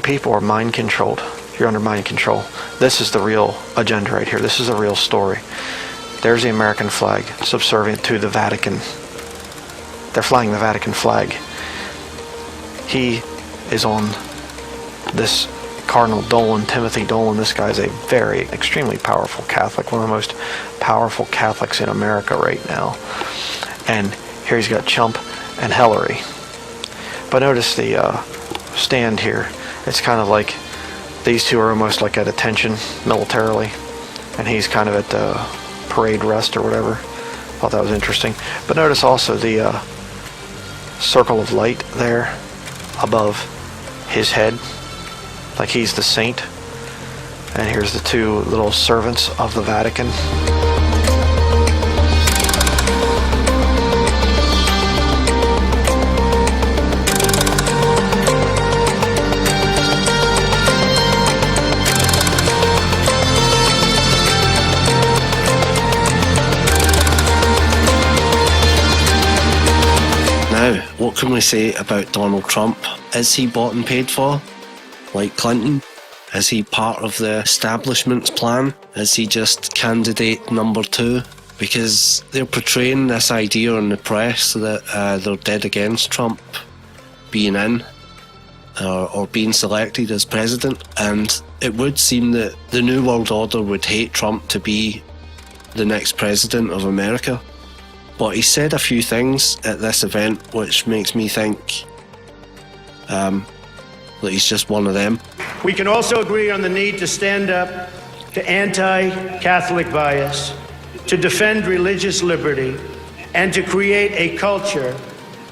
people are mind controlled. You're under mind control. This is the real agenda right here. This is the real story. There's the American flag, subservient to the Vatican. They're flying the Vatican flag. He is on this Cardinal Dolan, Timothy Dolan. This guy's a very, extremely powerful Catholic, one of the most powerful Catholics in America right now. And here he's got Chump and Hillary. But notice the stand here. It's kind of like these two are almost like at attention militarily, and he's kind of at parade rest or whatever. Thought that was interesting. But notice also the circle of light there above his head, like he's the saint. And here's the two little servants of the Vatican. Now, what can we say about Donald Trump? Is he bought and paid for, like Clinton? Is he part of the establishment's plan? Is he just candidate number 2? Because they're portraying this idea in the press that they're dead against Trump being in or being selected as president. And it would seem that the New World Order would hate Trump to be the next president of America. But he said a few things at this event which makes me think that he's just one of them. We can also agree on the need to stand up to anti-Catholic bias, to defend religious liberty, and to create a culture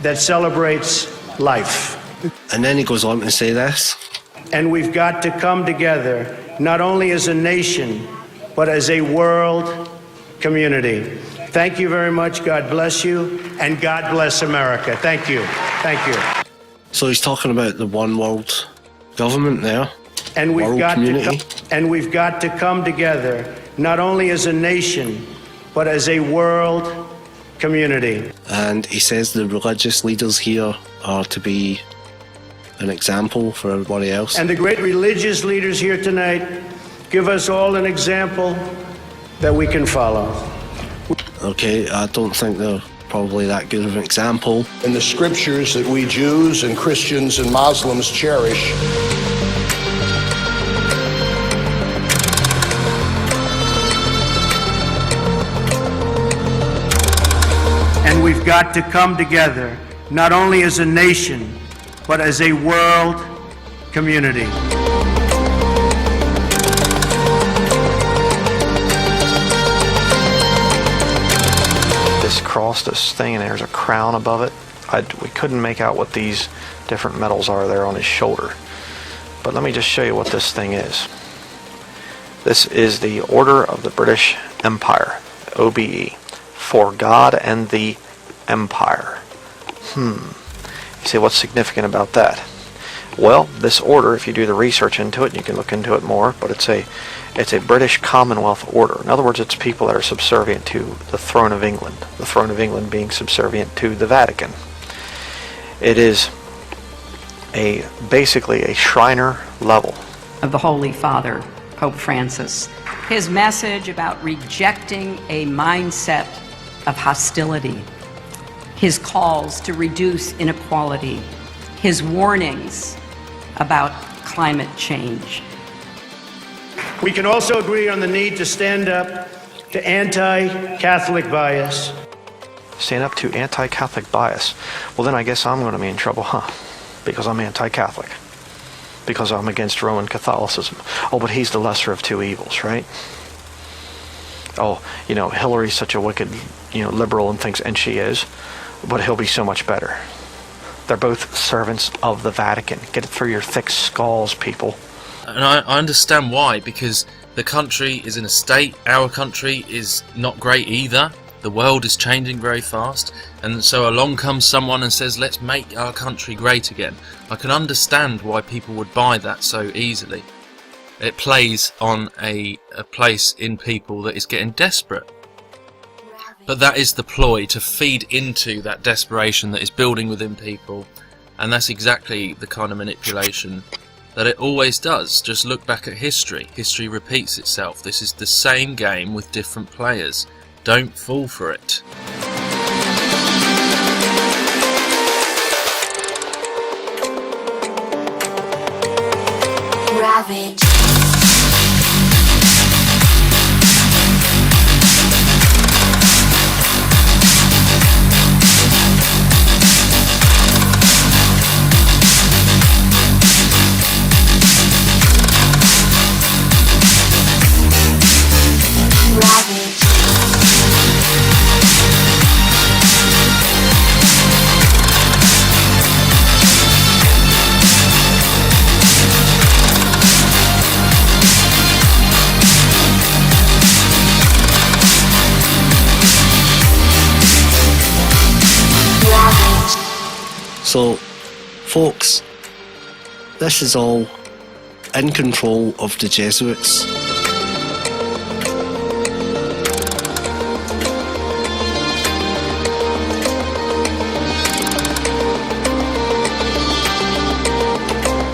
that celebrates life. And then he goes on to say this. And we've got to come together, not only as a nation, but as a world community. Thank you very much. God bless you, and God bless America. Thank you. Thank you. So he's talking about the one world government there. And we've world got community. we've got to come together, not only as a nation, but as a world community. And he says the religious leaders here are to be an example for everybody else. And the great religious leaders here tonight give us all an example that we can follow. Okay, I don't think they're probably that good of an example. In the scriptures that we Jews and Christians and Muslims cherish. And we've got to come together, not only as a nation, but as a world community. This cross, this thing, and there's a crown above it. We couldn't make out what these different medals are there on his shoulder. But let me just show you what this thing is. This is the Order of the British Empire, OBE, for God and the Empire. You say, what's significant about that? Well, this order, if you do the research into it, you can look into it more, but it's a British Commonwealth order. In other words, it's people that are subservient to the throne of England, the throne of England being subservient to the Vatican. It is basically a Shriner level of the Holy Father, Pope Francis. His message about rejecting a mindset of hostility, his calls to reduce inequality, his warnings about climate change. We can also agree on the need to stand up to anti-Catholic bias. Stand up to anti-Catholic bias. Well, then I guess I'm going to be in trouble, huh? Because I'm anti-Catholic. Because I'm against Roman Catholicism. Oh, but he's the lesser of two evils, right? Oh, Hillary's such a wicked, liberal and thinks, and she is, but he'll be so much better. They're both servants of the Vatican. Get it through your thick skulls, people. And I understand why, because the country is in a state. Our country is not great either. The world is changing very fast, and so along comes someone and says, let's make our country great again. I can understand why people would buy that so easily. It plays on a place in people that is getting desperate. But that is the ploy, to feed into that desperation that is building within people, and that's exactly the kind of manipulation that it always does. Just look back at history. History repeats itself. This is the same game with different players. Don't fall for it. Ravage. So, folks, this is all in control of the Jesuits.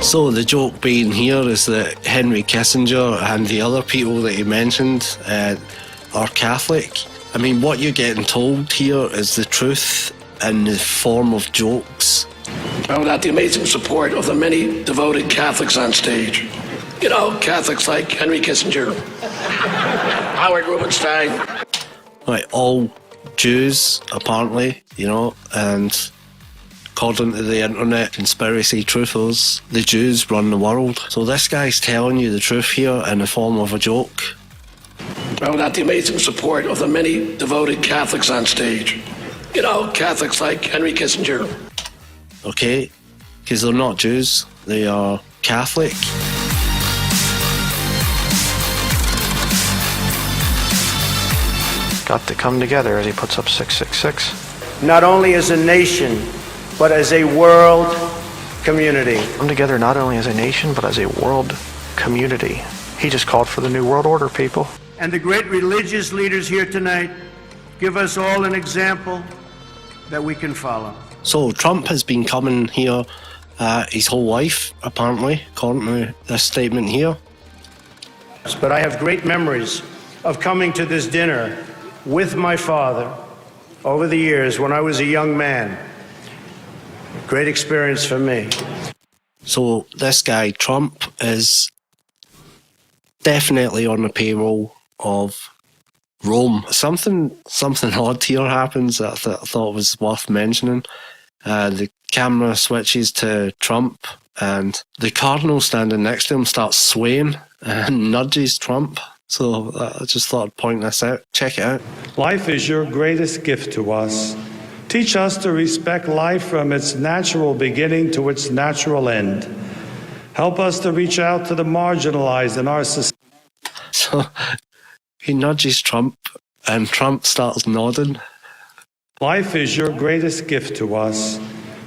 So the joke being here is that Henry Kissinger and the other people that he mentioned are Catholic. I mean, what you're getting told here is the truth in the form of jokes. And without the amazing support of the many devoted Catholics on stage. You know, Catholics like Henry Kissinger, Howard Rubinstein. Right, all Jews, apparently, you know, and according to the internet conspiracy truthers, the Jews run the world. So this guy's telling you the truth here in the form of a joke. And without the amazing support of the many devoted Catholics on stage. You know, Catholics like Henry Kissinger. Okay? Because they're not Jews, they are Catholic. Got to come together as he puts up 666. Not only as a nation, but as a world community. Come together not only as a nation, but as a world community. He just called for the New World Order, people. And the great religious leaders here tonight give us all an example that we can follow. So Trump has been coming here his whole life, apparently, according to this statement here. But I have great memories of coming to this dinner with my father over the years when I was a young man. Great experience for me. So this guy, Trump, is definitely on the payroll of Rome. Something odd here happens that I thought was worth mentioning. The camera switches to Trump and the cardinal standing next to him starts swaying and nudges Trump. So I just thought I'd point this out. Check it out. Life is your greatest gift to us. Teach us to respect life from its natural beginning to its natural end. Help us to reach out to the marginalized in our society. So he nudges Trump and Trump starts nodding. Life is your greatest gift to us.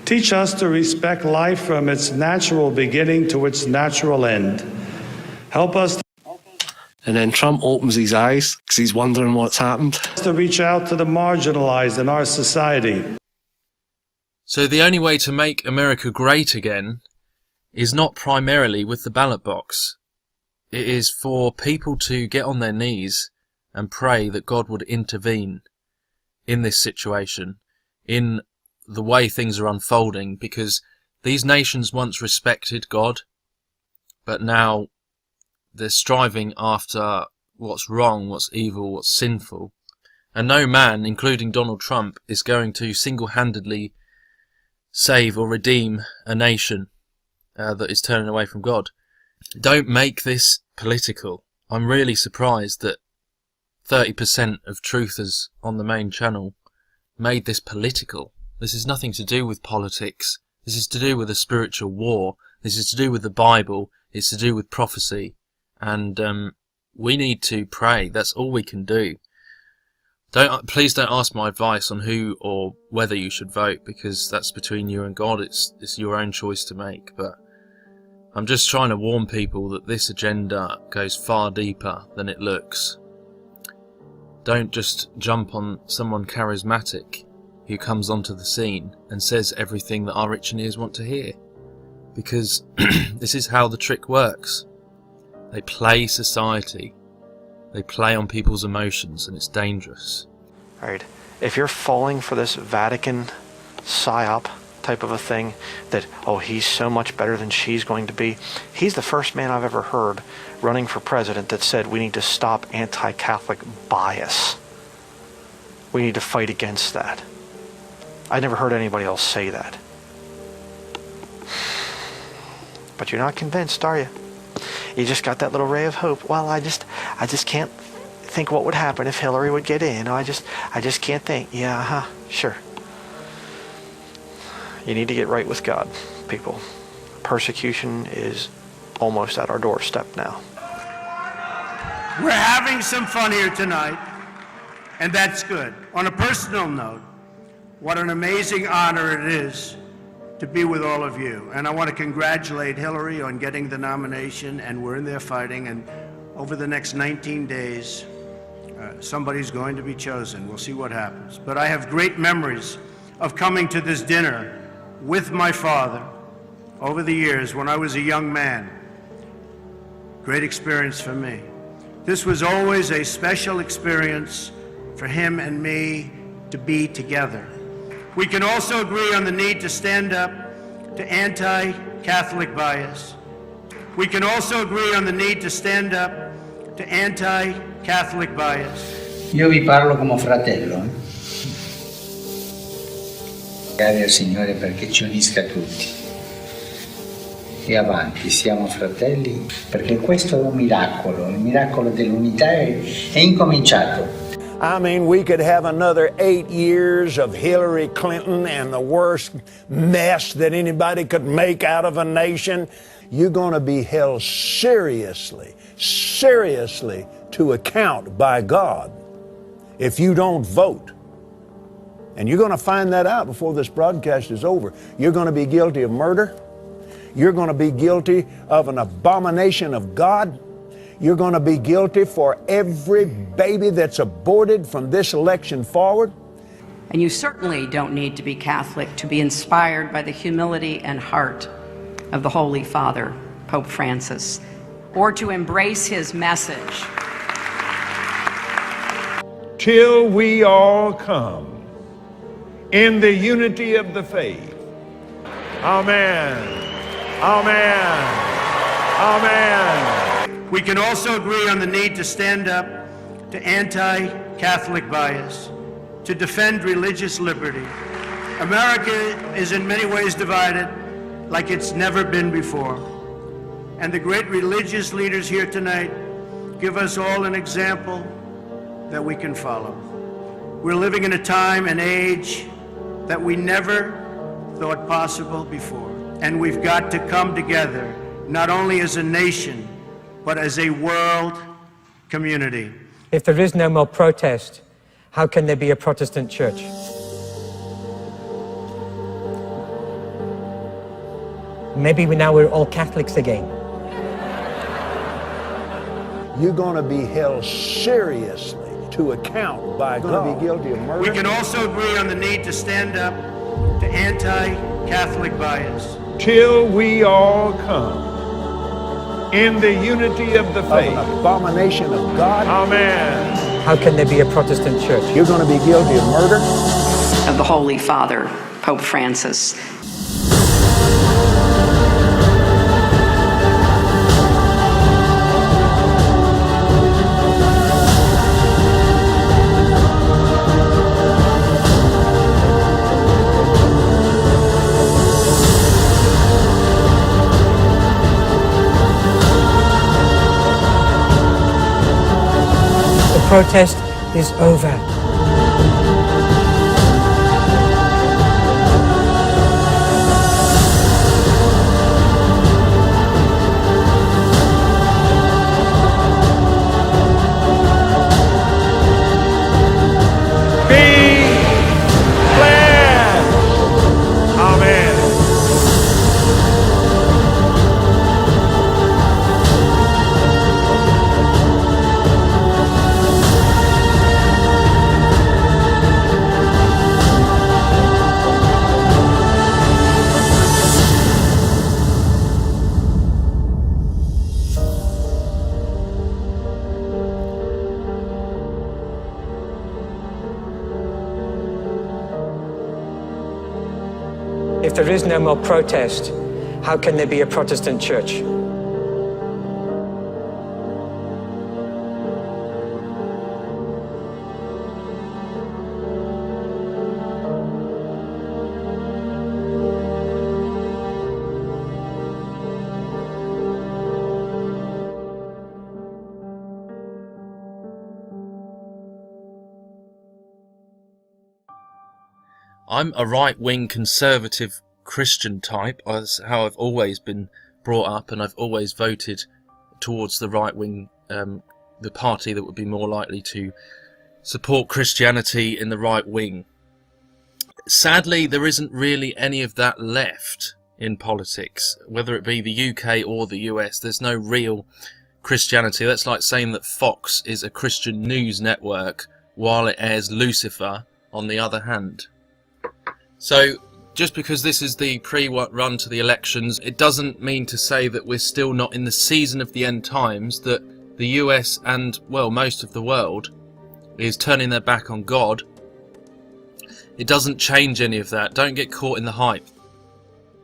Teach us to respect life from its natural beginning to its natural end. Help us And then Trump opens his eyes because he's wondering what's happened. to reach out to the marginalized in our society. So the only way to make America great again is not primarily with the ballot box. It is for people to get on their knees and pray that God would intervene in this situation, in the way things are unfolding, because these nations once respected God, but now they're striving after what's wrong, what's evil, what's sinful. And no man, including Donald Trump, is going to single-handedly save or redeem a nation that is turning away from God. Don't make this political. I'm really surprised that 30% of truthers on the main channel made this political. This is nothing to do with politics. This is to do with a spiritual war. This is to do with the Bible. It's to do with prophecy. And we need to pray. That's all we can do. Please don't ask my advice on who or whether you should vote, because that's between you and God. It's your own choice to make. But I'm just trying to warn people that this agenda goes far deeper than it looks. Don't just jump on someone charismatic who comes onto the scene and says everything that our rich and ears want to hear. because this is how the trick works. They play society. They play on people's emotions, and it's dangerous. All right. If you're falling for this Vatican psyop type of a thing, that, oh, he's so much better than she's going to be. He's the first man I've ever heard running for president that said we need to stop anti-Catholic bias. We need to fight against that. I never heard anybody else say that. But you're not convinced, are you? You just got that little ray of hope. Well, I just can't think what would happen if Hillary would get in. I just can't think. Yeah, sure. You need to get right with God, people. Persecution is almost at our doorstep now. We're having some fun here tonight, and that's good. On a personal note, what an amazing honor it is to be with all of you. And I want to congratulate Hillary on getting the nomination, and we're in there fighting, and over the next 19 days, somebody's going to be chosen. We'll see what happens. But I have great memories of coming to this dinner with my father over the years when I was a young man. Great experience for me. This was always a special experience for him and me to be together. We can also agree on the need to stand up to anti-Catholic bias. We can also agree on the need to stand up to anti-Catholic bias. Io vi parlo come fratello. Grazie al Signore perché ci unisca tutti. E avanti, siamo fratelli, perché questo è un miracolo, il miracolo dell'unità è incominciato. I mean, we could have another 8 years of Hillary Clinton and the worst mess that anybody could make out of a nation. You're going to be held seriously to account by God if you don't vote. And you're going to find that out before this broadcast is over. You're going to be guilty of murder. You're going to be guilty of an abomination of God. You're going to be guilty for every baby that's aborted from this election forward. And you certainly don't need to be Catholic to be inspired by the humility and heart of the Holy Father, Pope Francis, or to embrace his message. Till we all come in the unity of the faith. Amen. Amen. Amen. We can also agree on the need to stand up to anti-Catholic bias, to defend religious liberty. America is in many ways divided like it's never been before. And the great religious leaders here tonight give us all an example that we can follow. We're living in a time and age that we never thought possible before. And we've got to come together, not only as a nation, but as a world community. If there is no more protest, how can there be a Protestant church? Maybe now we're all Catholics again. You're going to be held seriously to account by God. You're going to be guilty of murder. We can also agree on the need to stand up to anti-Catholic bias. Till we all come in the unity of the faith. An abomination of God. Amen. How can there be a Protestant church? You're going to be guilty of murder. Of the Holy Father, Pope Francis. The protest is over. If there is no more protest, how can there be a Protestant church? I'm a right-wing conservative Christian type. That's how I've always been brought up, and I've always voted towards the right-wing, the party that would be more likely to support Christianity in the right wing. Sadly, there isn't really any of that left in politics, whether it be the UK or the US. There's no real Christianity. That's like saying that Fox is a Christian news network while it airs Lucifer on the other hand. So just because this is the pre-run to the elections, it doesn't mean to say that we're still not in the season of the end times, that the US and, well, most of the world is turning their back on God. It doesn't change any of that. Don't get caught in the hype.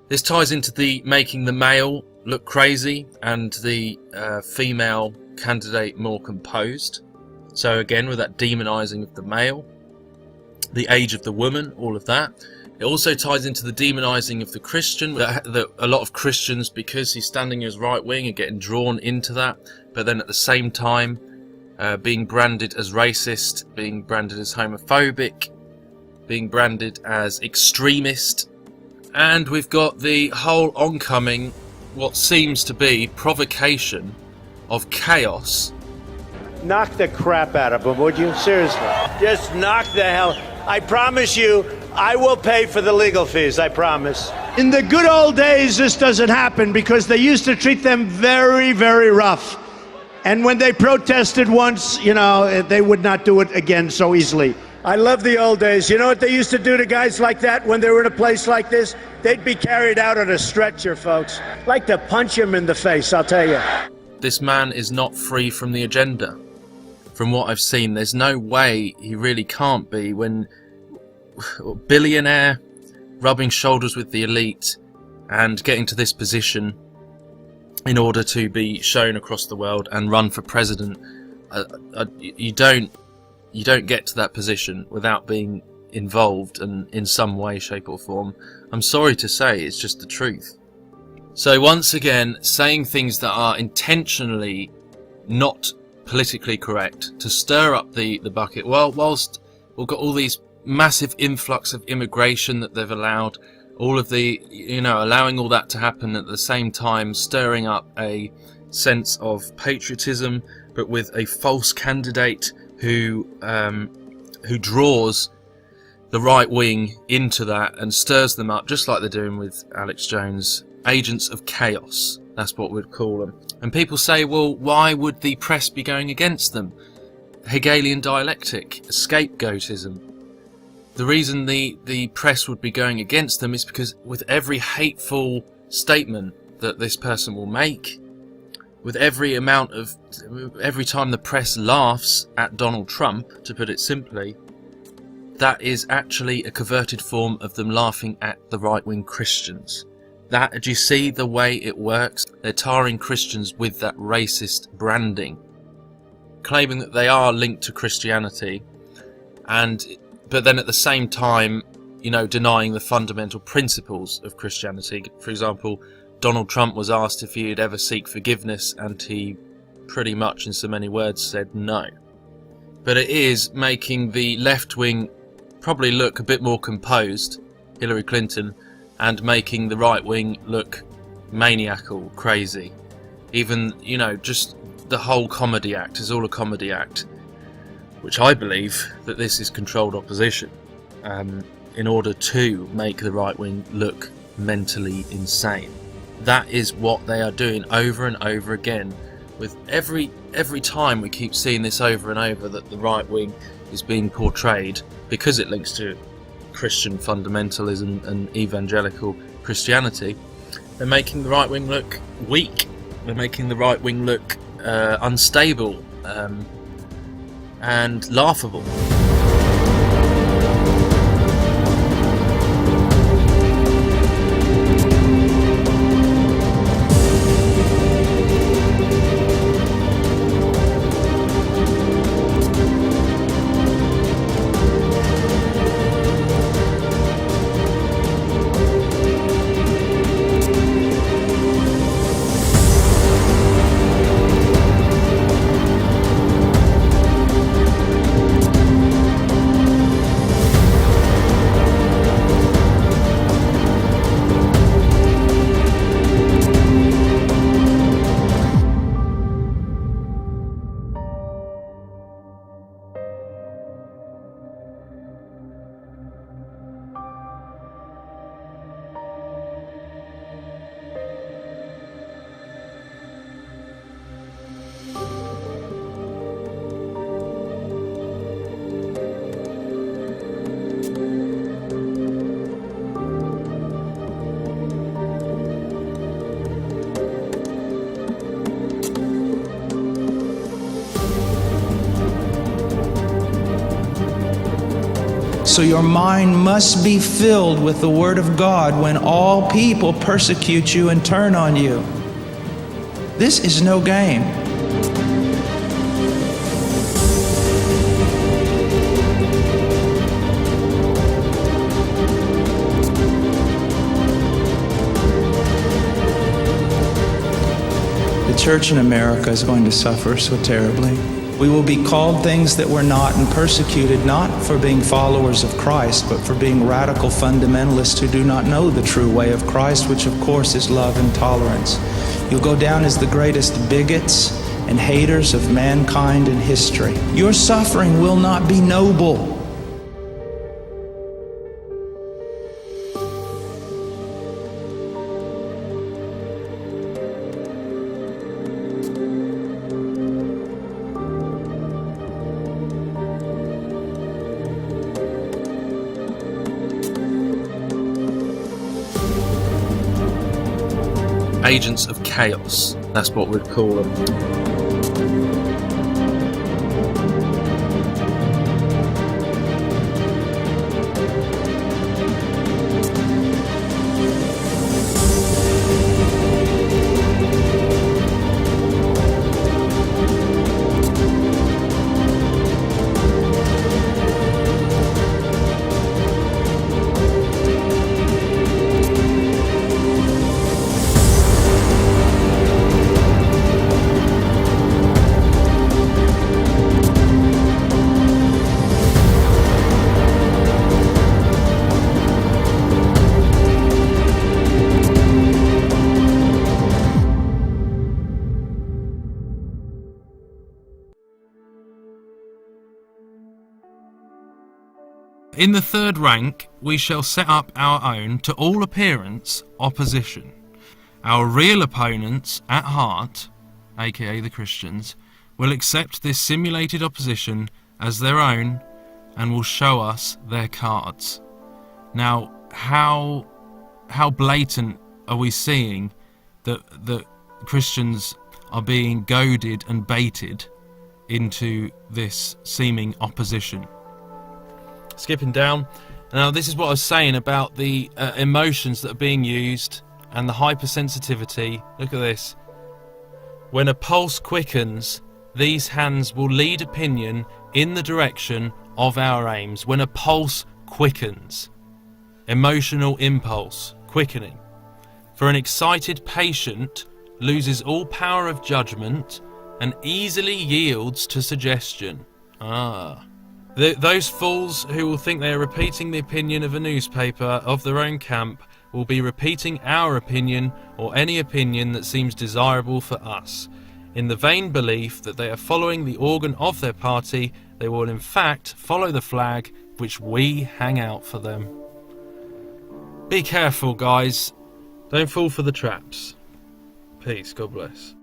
This ties into the making the male look crazy and the female candidate more composed. So again, with that demonizing of the male, the age of the woman, all of that. It also ties into the demonizing of the Christian, that a lot of Christians, because he's standing as right wing, are getting drawn into that, but then at the same time being branded as racist, being branded as homophobic, being branded as extremist. And we've got the whole oncoming, what seems to be provocation of chaos. Knock the crap out of them, would you? Seriously. Just knock the hell. I promise you, I will pay for the legal fees, I promise. In the good old days, this doesn't happen because they used to treat them very, very rough. And when they protested once, you know, they would not do it again so easily. I love the old days. You know what they used to do to guys like that when they were in a place like this? They'd be carried out on a stretcher, folks. Like to punch him in the face, I'll tell you. This man is not free from the agenda. From what I've seen, there's no way he really can't be, when billionaire, rubbing shoulders with the elite and getting to this position in order to be shown across the world and run for president. You don't get to that position without being involved and in some way, shape or form. I'm sorry to say, it's just the truth. So once again, saying things that are intentionally not politically correct to stir up the bucket, whilst we've got all these massive influx of immigration that they've allowed, all of the, allowing all that to happen at the same time, stirring up a sense of patriotism, but with a false candidate who draws the right wing into that and stirs them up, just like they're doing with Alex Jones. Agents of chaos, that's what we'd call them. And people say, well, why would the press be going against them? Hegelian dialectic, scapegoatism. The reason the press would be going against them is because with every hateful statement that this person will make, with every time the press laughs at Donald Trump, to put it simply, that is actually a converted form of them laughing at the right-wing Christians. Do you see the way it works? They're tarring Christians with that racist branding, claiming that they are linked to Christianity, but then at the same time, denying the fundamental principles of Christianity. For example, Donald Trump was asked if he'd ever seek forgiveness, and he pretty much, in so many words, said no. But it is making the left wing probably look a bit more composed, Hillary Clinton, and making the right wing look maniacal, crazy. Even, just the whole comedy act is all a comedy act, which I believe that this is controlled opposition in order to make the right wing look mentally insane. That is what they are doing over and over again. With every time we keep seeing this over and over, that the right wing is being portrayed, because it links to Christian fundamentalism and evangelical Christianity, they're making the right wing look weak. They're making the right wing look unstable and laughable. So your mind must be filled with the Word of God when all people persecute you and turn on you. This is no game. The church in America is going to suffer so terribly. We will be called things that we're not and persecuted not for being followers of Christ, but for being radical fundamentalists who do not know the true way of Christ, which of course is love and tolerance. You'll go down as the greatest bigots and haters of mankind in history. Your suffering will not be noble. Agents of chaos, that's what we'd call them. In the third rank, we shall set up our own, to all appearance, opposition. Our real opponents at heart, aka the Christians, will accept this simulated opposition as their own and will show us their cards. Now, how blatant are we seeing that Christians are being goaded and baited into this seeming opposition? Skipping down. Now, this is what I was saying about the emotions that are being used and the hypersensitivity. Look at this. When a pulse quickens, these hands will lead opinion in the direction of our aims. When a pulse quickens. Emotional impulse. Quickening. For an excited patient loses all power of judgment and easily yields to suggestion. Those fools who will think they are repeating the opinion of a newspaper of their own camp will be repeating our opinion or any opinion that seems desirable for us. In the vain belief that they are following the organ of their party, they will in fact follow the flag which we hang out for them. Be careful, guys. Don't fall for the traps. Peace. God bless.